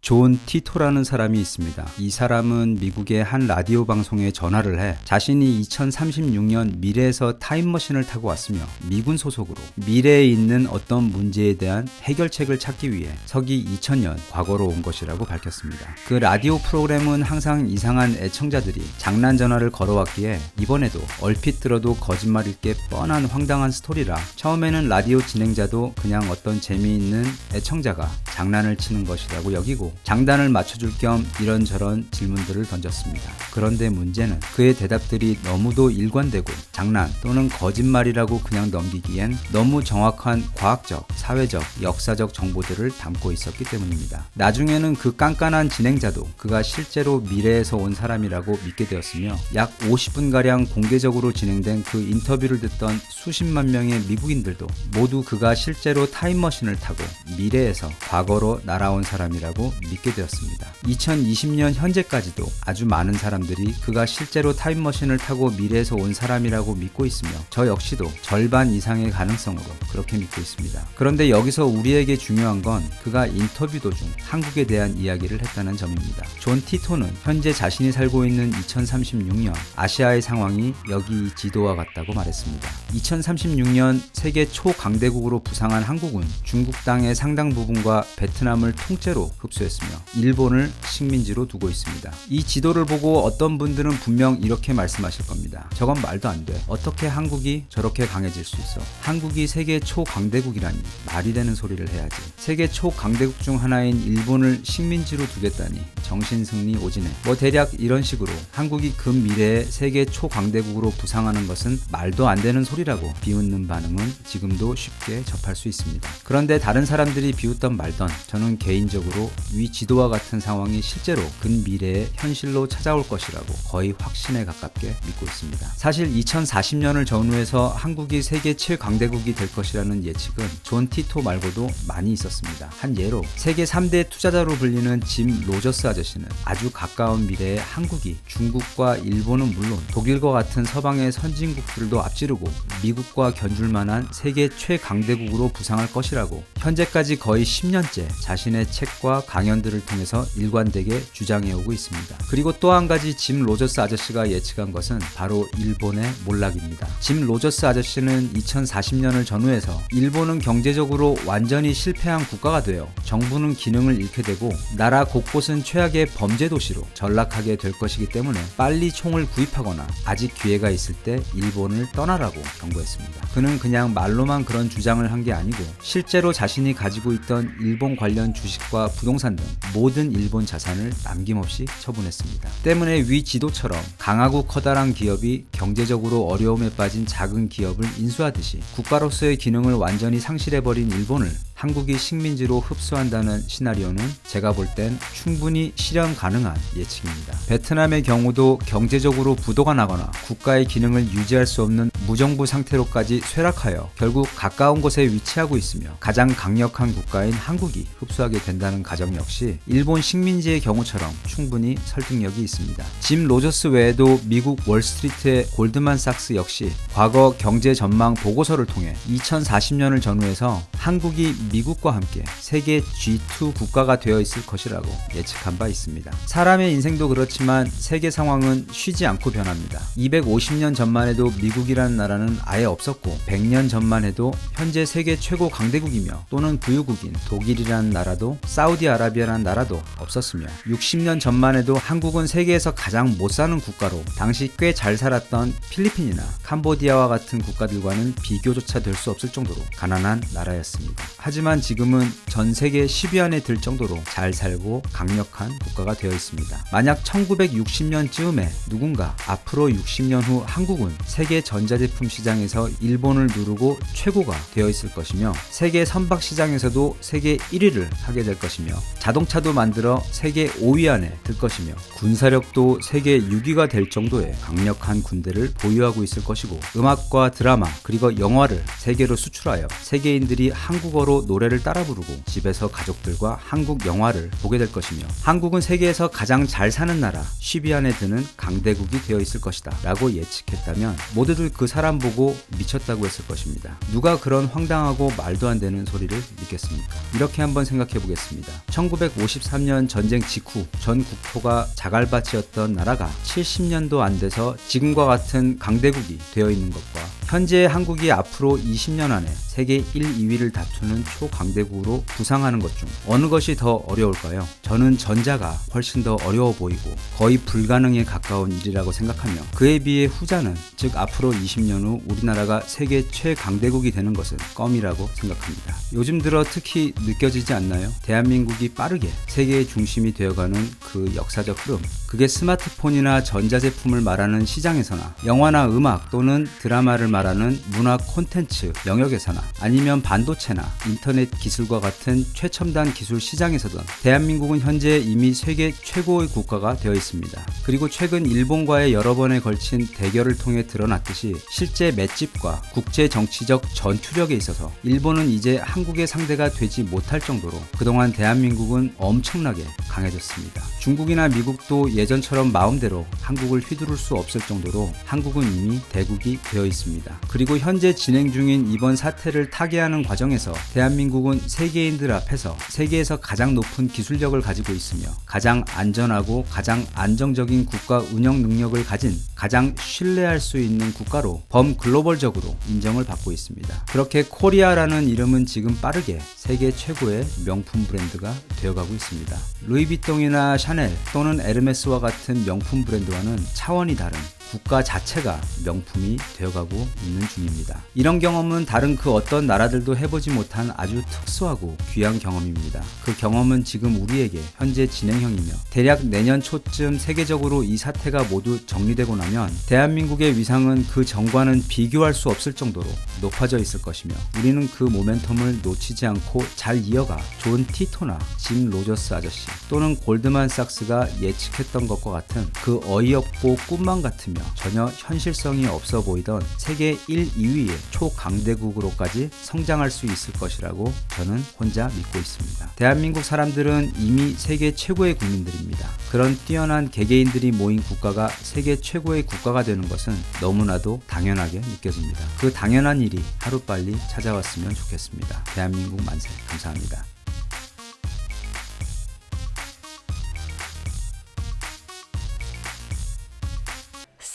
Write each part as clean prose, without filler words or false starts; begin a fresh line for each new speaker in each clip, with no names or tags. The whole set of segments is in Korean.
존 티토라는 사람이 있습니다. 이 사람은 미국의 한 라디오 방송에 전화를 해 자신이 2036년 미래에서 타임머신을 타고 왔으며 미군 소속으로 미래에 있는 어떤 문제에 대한 해결책을 찾기 위해 서기 2000년 과거로 온 것이라고 밝혔습니다. 그 라디오 프로그램은 항상 이상한 애청자들이 장난 전화를 걸어왔기에 이번에도 얼핏 들어도 거짓말일 게 뻔한 황당한 스토리라 처음에는 라디오 진행자도 그냥 어떤 재미있는 애청자가 장난을 치는 것이라고 여기고 장단을 맞춰줄 겸 이런저런 질문들을 던졌습니다. 그런데 문제는 그의 대답들이 너무도 일관되고 장난 또는 거짓말이라고 그냥 넘기기엔 너무 정확한 과학적, 사회적, 역사적 정보들을 담고 있었기 때문입니다. 나중에는 그 깐깐한 진행자도 그가 실제로 미래에서 온 사람이라고 믿게 되었으며 약 50분가량 공개적으로 진행된 그 인터뷰를 듣던 수십만 명의 미국인들도 모두 그가 실제로 타임머신을 타고 미래에서 과거로 날아온 사람이라고 믿게 되었습니다. 2020년 현재까지도 아주 많은 사람들이 그가 실제로 타임머신을 타고 미래에서 온 사람이라고 믿고 있으며 저 역시도 절반 이상의 가능성으로 그렇게 믿고 있습니다. 그런데 여기서 우리에게 중요한 건 그가 인터뷰 도중 한국에 대한 이야기를 했다는 점입니다. 존 티토는 현재 자신이 살고 있는 2036년 아시아의 상황이 여기 이 지도와 같다고 말했습니다. 2036년 세계 초강대국으로 부상한 한국은 중국 땅의 상당 부분과 베트남을 통째로 흡수했으며 일본을 식민지로 두고 있습니다. 이 지도를 보고 어떤 분들은 분명 이렇게 말씀하실 겁니다. 저건 말도 안 돼. 어떻게 한국이 저렇게 강해질 수 있어? 한국이 세계 초강대국이라니 말이 되는 소리를 해야지. 세계 초강대국 중 하나인 일본을 식민지로 두겠다니 정신승리 오지네. 뭐 대략 이런 식으로 한국이 근미래에 세계 초강대국으로 부상하는 것은 말도 안 되는 소리라고 비웃는 반응은 지금도 쉽게 접할 수 있습니다. 그런데 다른 사람들이 비웃던 말던 저는 개인적으로 위 지도와 같은 상황이 실제로 근미래에 현실로 찾아올 것이라고 거의 확신에 가깝게 믿고 있습니다. 사실 2040년을 전후해서 한국이 세계 최강대국이 될 것이라는 예측은 존 티토 말고도 많이 있었습니다. 한 예로 세계 3대 투자자로 불리는 짐 로저스 아저씨는 아주 가까운 미래에 한국이 중국과 일본은 물론 독일과 같은 서방의 선진국들도 앞지르고 미국과 견줄 만한 세계 최강대국으로 부상할 것이라고 현재까지 거의 10년째 자신의 책과 강연들을 통해서 일관되게 주장해오고 있습니다. 그리고 또 한 가지 짐 로저스 아저씨가 예측한 것은 바로 일본의 몰락입니다. 짐 로저스 아저씨는 2040년을 전후해서 일본은 경제적으로 완전히 실패한 국가가 되어 정부는 기능을 잃게 되고 나라 곳곳은 최악의 범죄 도시로 전락하게 될 것이기 때문에 빨리 총을 구입하거나 아직 기회가 있을 때 일본을 떠나라고 경고했습니다. 그는 그냥 말로만 그런 주장을 한 게 아니고 실제로 자신이 가지고 있던 일본 관련 주식과 부동산 등 모든 일본 자산을 남김없이 처분했습니다. 때문에 위 지도처럼 강하고 커다란 기업이 경제적으로 어려움에 빠진 작은 기업을 인수하듯이 국가로서의 기능을 완전히 상실해버린 일본을 한국이 식민지로 흡수한다는 시나리오는 제가 볼 땐 충분히 실현 가능한 예측입니다. 베트남의 경우도 경제적으로 부도가 나거나 국가의 기능을 유지할 수 없는 무정부 상태로까지 쇠락하여 결국 가까운 곳에 위치하고 있으며 가장 강력한 국가인 한국이 흡수하게 된다는 가정 역시 일본 식민지의 경우처럼 충분히 설득력이 있습니다. 짐 로저스 외에도 미국 월스트리트의 골드만삭스 역시 과거 경제 전망 보고서를 통해 2040년을 전후해서 한국이 미국과 함께 세계 G2 국가가 되어 있을 것이라고 예측한 바 있습니다. 사람의 인생도 그렇지만 세계 상황은 쉬지 않고 변합니다. 250년 전만 해도 미국이라는 나라는 아예 없었고 100년 전만 해도 현재 세계 최고 강대국이며 또는 부유국인 독일이라는 나라도 사우디아라비아라는 나라도 없었으며 60년 전만 해도 한국은 세계에서 가장 못 사는 국가로 당시 꽤 잘 살았던 필리핀이나 캄보디아와 같은 국가들과는 비교조차 될 수 없을 정도로 가난한 나라였습니다. 하지만 지금은 전 세계 10위 안에 들 정도로 잘 살고 강력한 국가가 되어 있습니다. 만약 1960년쯤에 누군가 앞으로 60년 후 한국은 세계 전자제품 시장에서 일본을 누르고 최고가 되어 있을 것이며 세계 선박 시장에서도 세계 1위를 하게 될 것이며 자동차도 만들어 세계 5위 안에 들 것이며 군사력도 세계 6위가 될 정도의 강력한 군대를 보유하고 있을 것이고 음악과 드라마 그리고 영화를 세계로 수출하여 세계인들이 한국어로 한국어로 노래를 따라 부르고 집에서 가족들과 한국 영화를 보게 될 것이며 한국은 세계에서 가장 잘 사는 나라 10위 안에 드는 강대국이 되어 있을 것이다 라고 예측했다면 모두들 그 사람 보고 미쳤다고 했을 것입니다. 누가 그런 황당하고 말도 안 되는 소리를 믿겠습니까? 이렇게 한번 생각해 보겠습니다. 1953년 전쟁 직후 전 국토가 자갈밭이었던 나라가 70년도 안 돼서 지금과 같은 강대국이 되어 있는 것과 현재 한국이 앞으로 20년 안에 세계 1, 2위를 다투는 초강대국으로 부상하는 것 중 어느 것이 더 어려울까요? 저는 전자가 훨씬 더 어려워 보이고 거의 불가능에 가까운 일이라고 생각하며 그에 비해 후자는 즉 앞으로 20년 후 우리나라가 세계 최강대국이 되는 것은 껌이라고 생각합니다. 요즘 들어 특히 느껴지지 않나요? 대한민국이 빠르게 세계의 중심이 되어가는 그 역사적 흐름. 그게 스마트폰이나 전자제품을 말하는 시장에서나 영화나 음악 또는 드라마를 말하는 문화 콘텐츠 영역에서나 아니면 반도체나 인터넷 기술과 같은 최첨단 기술 시장에서든 대한민국은 현재 이미 세계 최고의 국가가 되어 있습니다. 그리고 최근 일본과의 여러 번에 걸친 대결을 통해 드러났듯이 실제 맷집과 국제 정치적 전투력에 있어서 일본은 이제 한국의 상대가 되지 못할 정도로 그동안 대한민국은 엄청나게 강해졌습니다. 중국이나 미국도 예전처럼 마음대로 한국을 휘두를 수 없을 정도로 한국은 이미 대국이 되어 있습니다. 그리고 현재 진행 중인 이번 사태를 타개하는 과정에서 대한민국은 세계인들 앞에서 세계에서 가장 높은 기술력을 가지고 있으며 가장 안전하고 가장 안정적인 국가 운영 능력을 가진 가장 신뢰할 수 있는 국가로 범글로벌적으로 인정을 받고 있습니다. 그렇게 코리아라는 이름은 지금 빠르게 세계 최고의 명품 브랜드가 되어가고 있습니다. 루이비통이나 샤넬 또는 에르메스와 같은 명품 브랜드와는 차원이 다른 국가 자체가 명품이 되어가고 있는 중입니다. 이런 경험은 다른 그 어떤 나라들도 해보지 못한 아주 특수하고 귀한 경험입니다. 그 경험은 지금 우리에게 현재 진행형이며 대략 내년 초쯤 세계적으로 이 사태가 모두 정리되고 나면 대한민국의 위상은 그 전과는 비교할 수 없을 정도로 높아져 있을 것이며 우리는 그 모멘텀을 놓치지 않고 잘 이어가 존 티토나 짐 로저스 아저씨 또는 골드만삭스가 예측했던 것과 같은 그 어이없고 꿈만 같으며 전혀 현실성이 없어 보이던 세계 1, 2위의 초강대국으로까지 성장할 수 있을 것이라고 저는 혼자 믿고 있습니다. 대한민국 사람들은 이미 세계 최고의 국민들입니다. 그런 뛰어난 개개인들이 모인 국가가 세계 최고의 국가가 되는 것은 너무나도 당연하게 느껴집니다. 그 당연한 일이 하루빨리 찾아왔으면 좋겠습니다. 대한민국 만세. 감사합니다.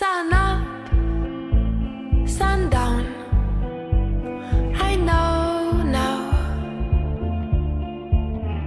Sana